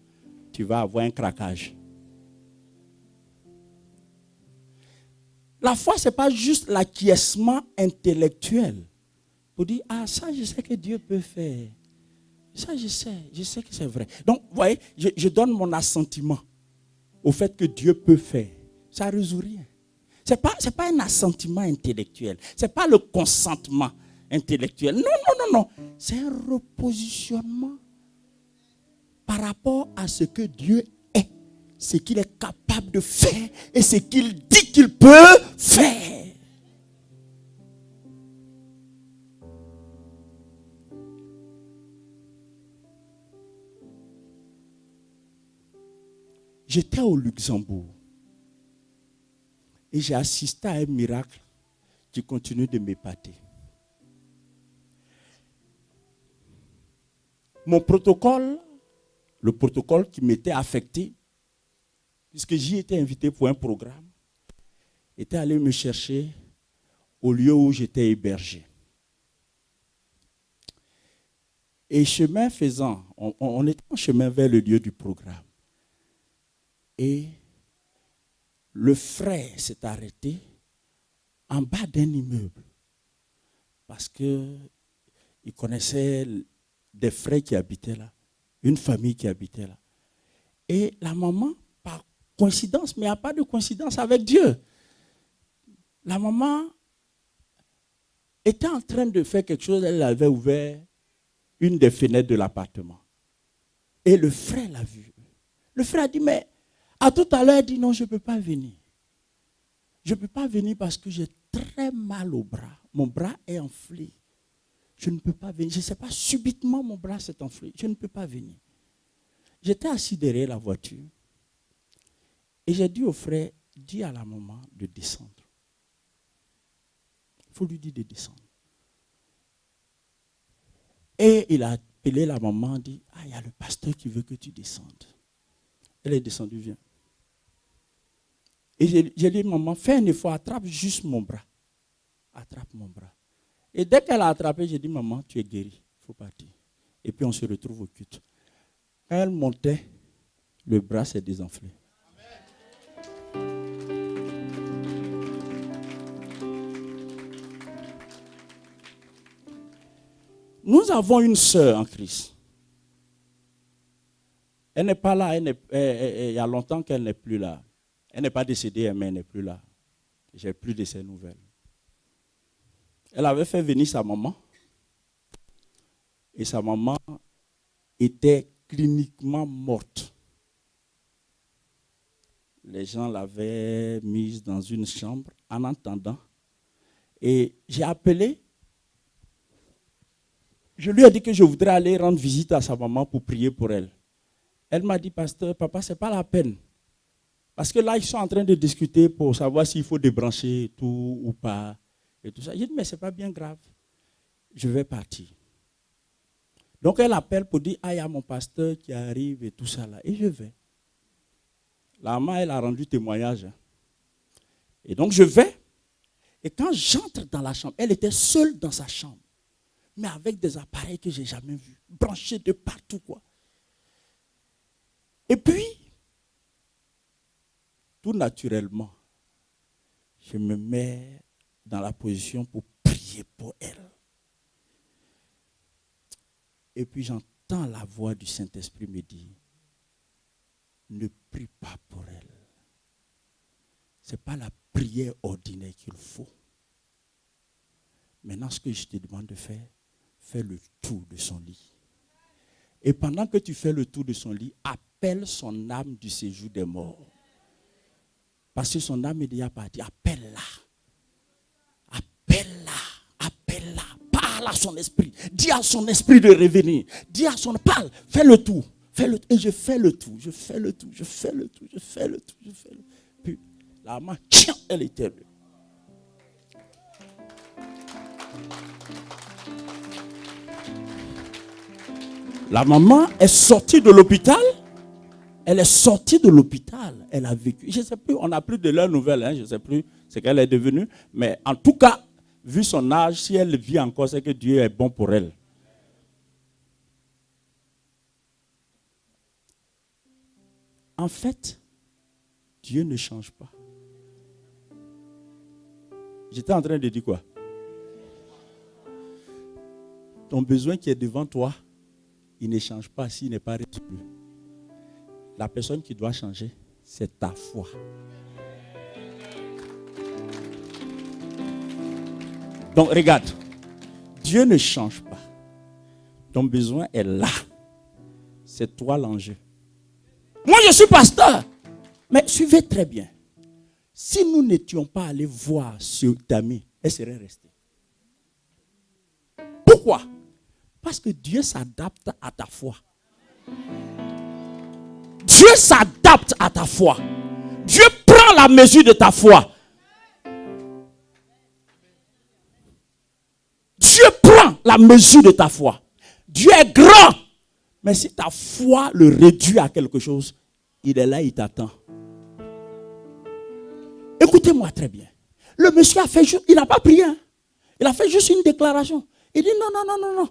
Speaker 1: tu vas avoir un craquage. La foi, ce n'est pas juste l'acquiescement intellectuel. Pour dire, ah, ça, je sais que Dieu peut faire. Ça, je sais que c'est vrai. Donc, vous voyez, je donne mon assentiment au fait que Dieu peut faire. Ça ne résout rien. Ce n'est pas un assentiment intellectuel. Ce n'est pas le consentement intellectuel. Non. C'est un repositionnement par rapport à ce que Dieu est. Ce qu'il est capable de faire et ce qu'il dit qu'il peut faire. J'étais au Luxembourg et j'ai assisté à un miracle qui continue de m'épater. Mon protocole, le protocole qui m'était affecté, puisque j'y étais invité pour un programme, était allé me chercher au lieu où j'étais hébergé. Et chemin faisant, on était en chemin vers le lieu du programme. Et le frère s'est arrêté en bas d'un immeuble parce qu'il connaissait des frères qui habitaient là, une famille qui habitait là. Et la maman, par coïncidence, mais il n'y a pas de coïncidence avec Dieu, la maman était en train de faire quelque chose, elle avait ouvert une des fenêtres de l'appartement. Et le frère l'a vu. Le frère a dit, mais à tout à l'heure, il dit, non, je ne peux pas venir. Je ne peux pas venir parce que j'ai très mal au bras. Mon bras est enflé. Je ne peux pas venir. Je ne sais pas, subitement, mon bras s'est enflé. Je ne peux pas venir. J'étais assis derrière la voiture. Et j'ai dit au frère, dis à la maman de descendre. Il faut lui dire de descendre. Et il a appelé la maman, dit, ah, il y a le pasteur qui veut que tu descendes. Elle est descendue, viens. Et j'ai dit, maman, fais un effort, attrape juste mon bras. Attrape mon bras. Et dès qu'elle a attrapé, j'ai dit, maman, tu es guérie, il faut partir. Et puis on se retrouve au culte. Quand elle montait, le bras s'est désenflé. Nous avons une sœur en Christ. Elle n'est pas là, il y a longtemps qu'elle n'est plus là. Elle n'est pas décédée, mais elle n'est plus là. J'ai plus de ses nouvelles. Elle avait fait venir sa maman. Et sa maman était cliniquement morte. Les gens l'avaient mise dans une chambre en attendant. Et j'ai appelé. Je lui ai dit que je voudrais aller rendre visite à sa maman pour prier pour elle. Elle m'a dit, pasteur, papa, ce n'est pas la peine. Parce que là, ils sont en train de discuter pour savoir s'il faut débrancher tout ou pas. Et tout ça. J'ai dit, mais ce n'est pas bien grave. Je vais partir. Donc, elle appelle pour dire, ah, il y a mon pasteur qui arrive et tout ça là. Et je vais. La maman, elle a rendu témoignage. Et donc, je vais. Et quand j'entre dans la chambre, elle était seule dans sa chambre. Mais avec des appareils que je n'ai jamais vus. Branchés de partout, quoi. Et puis, tout naturellement, je me mets dans la position pour prier pour elle. Et puis j'entends la voix du Saint-Esprit me dire, ne prie pas pour elle. Ce n'est pas la prière ordinaire qu'il faut. Maintenant, ce que je te demande de faire, fais le tour de son lit. Et pendant que tu fais le tour de son lit, appelle son âme du séjour des morts. Parce que son âme est déjà partie. Appelle-la. Appelle-la. Appelle-la. Parle à son esprit. Dis à son esprit de revenir. Dis à son... Parle. Fais le tour. Et je fais le tour. Je fais le tour. Je fais le tour. Je fais le tour. Je fais le tour. Puis la main, tiens, elle était là. La maman est sortie de l'hôpital. Elle est sortie de l'hôpital. Elle a vécu. Je ne sais plus, on n'a plus de leurs nouvelles. Je ne sais plus ce qu'elle est devenue. Mais en tout cas, vu son âge, si elle vit encore, c'est que Dieu est bon pour elle. En fait, Dieu ne change pas. J'étais en train de dire quoi? Ton besoin qui est devant toi, il ne change pas s'il n'est pas résolu. La personne qui doit changer, c'est ta foi. Donc regarde, Dieu ne change pas. Ton besoin est là. C'est toi l'enjeu. Moi je suis pasteur. Mais suivez très bien. Si nous n'étions pas allés voir ce ami, elle serait restée. Pourquoi? Parce que Dieu s'adapte à ta foi. Dieu s'adapte à ta foi. Dieu prend la mesure de ta foi. Dieu prend la mesure de ta foi. Dieu est grand. Mais si ta foi le réduit à quelque chose, il est là, il t'attend. Écoutez-moi très bien. Le monsieur a fait juste, il n'a pas prié. Hein. Il a fait juste une déclaration. Il dit non.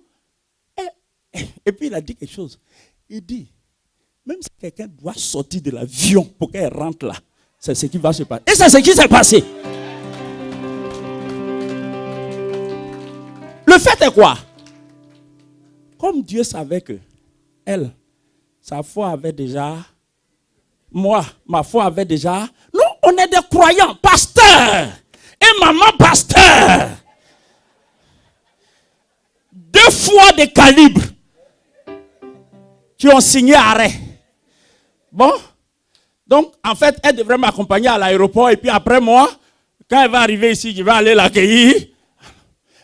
Speaker 1: Et puis il a dit quelque chose. Il dit, même si quelqu'un doit sortir de l'avion pour qu'elle rentre là, c'est ce qui va se passer. Et c'est ce qui s'est passé. Le fait est quoi? Comme Dieu savait que elle, sa foi avait déjà, moi, ma foi avait déjà, nous, on est des croyants, pasteurs, et maman pasteur. 2 fois de calibre qui ont signé arrêt. Bon, donc en fait, elle devrait m'accompagner à l'aéroport et puis après moi, quand elle va arriver ici, je vais aller l'accueillir.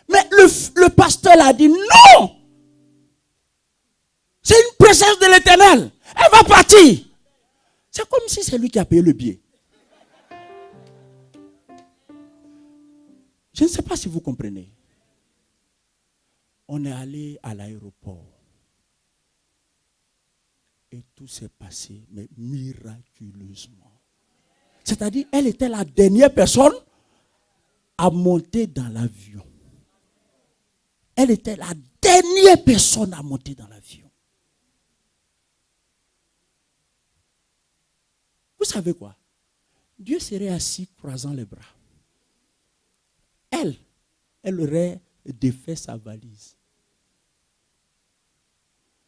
Speaker 1: Mais le pasteur a dit non. C'est une présence de l'Éternel. Elle va partir. C'est comme si c'est lui qui a payé le billet. Je ne sais pas si vous comprenez. On est allé à l'aéroport. Et tout s'est passé, mais miraculeusement. C'est-à-dire, elle était la dernière personne à monter dans l'avion. Elle était la dernière personne à monter dans l'avion. Vous savez quoi? Dieu serait assis croisant les bras. Elle aurait défait sa valise.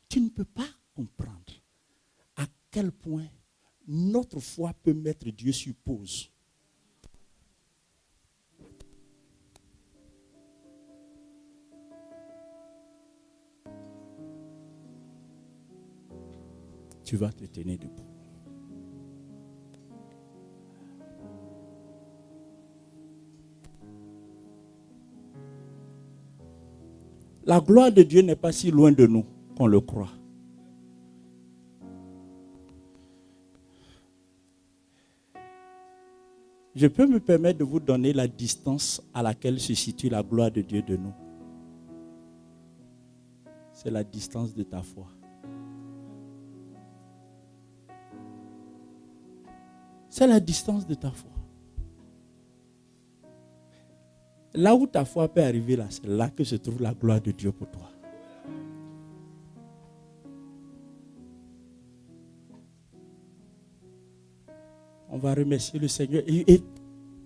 Speaker 1: Tu ne peux pas comprendre à quel point notre foi peut mettre Dieu sur pause. Tu vas te tenir debout. La gloire de Dieu n'est pas si loin de nous qu'on le croit. Je peux me permettre de vous donner la distance à laquelle se situe la gloire de Dieu de nous. C'est la distance de ta foi. C'est la distance de ta foi. Là où ta foi peut arriver, là, c'est là que se trouve la gloire de Dieu pour toi. On va remercier le Seigneur. Et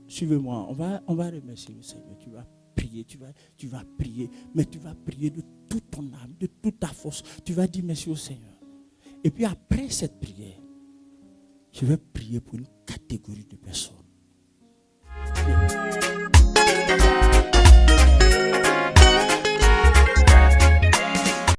Speaker 1: suivez-moi, on va remercier le Seigneur. Tu vas prier, tu vas prier, mais tu vas prier de toute ton âme, de toute ta force. Tu vas dire merci au Seigneur. Et puis après cette prière, je vais prier pour une catégorie de personnes.